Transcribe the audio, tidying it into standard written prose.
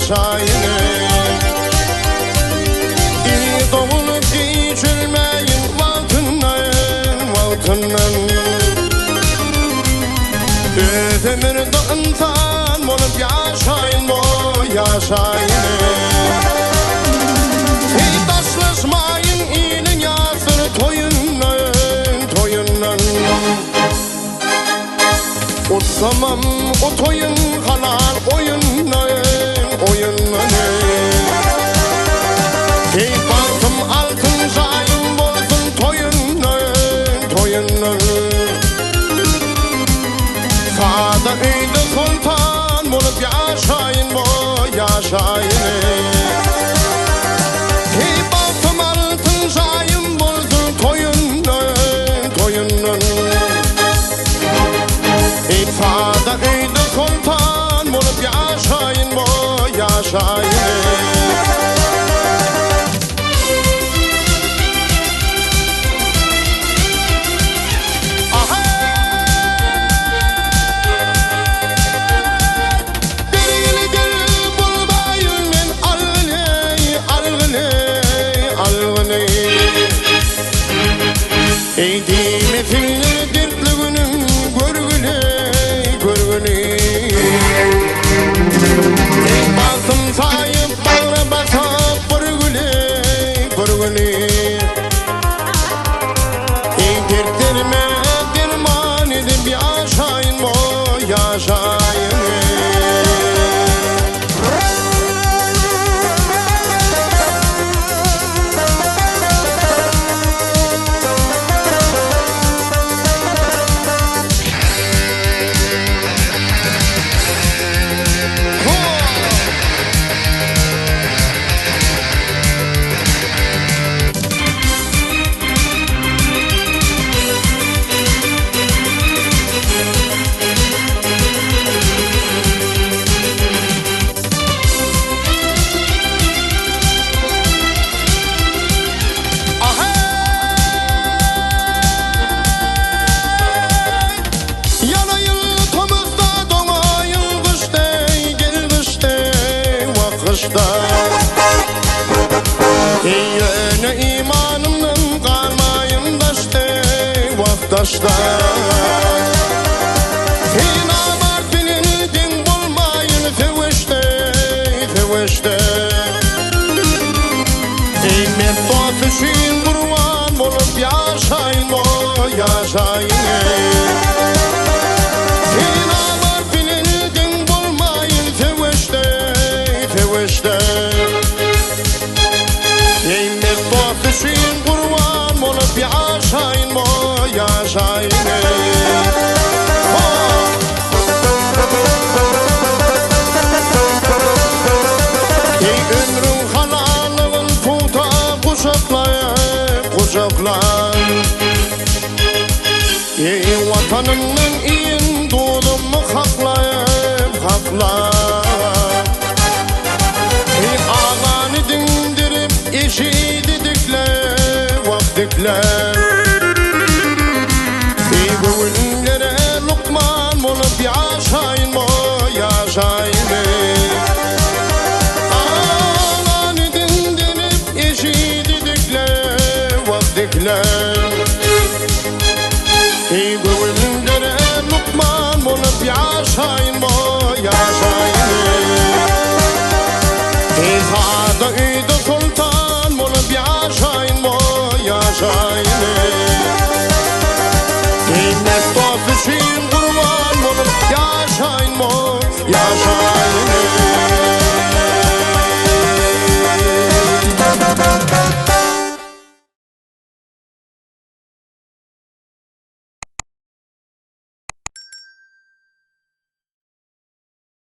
yaşayın. İyi doğulup geçirmeyin valtından. Ömürde insan olup yaşayın yaşayın. Hiç taşlaşmayın iyinin yasını toyundan. Utsamam o toyun halal oyundan. Hey baltım altın zayım bolsun toyundan. Sağda öyde sultan bulup yaşayın yaşayın. Hey baltım altın zayım bolsun toyundan. Hey sağda öyde sultan bulup yaşayın yaşayın. Eğdiğime filleri dertliginin görgüle. Ey baltım sayıp bağra basıp görgüle. Ey dertlerime derman edip yaşayın yaşayın. Ey yöne imanımdan kalmayın daşta. Ey namart bilindin bulmayın feveşte. Ey mehdosu şiin kurban bulup yaşayın yaşayın. Ey namart bilindin bulmayın feveşte. Ey mehdosu şiin kurban bulup yaşayın yaşayın. Ey ömrün halalığın tuta kucakla. Ey vatanımın iyin doğduğumu hakla. Ey ağanı dindirip eşi didikle. Ey gönüllere lukman bulup yaşayın yaşayın. Ağanı dindirip eşi didikle. Ey gönüllere lukman bulup yaşayın yaşayın. Ey sağda öyde sultan bulup yaşayın yaşayın.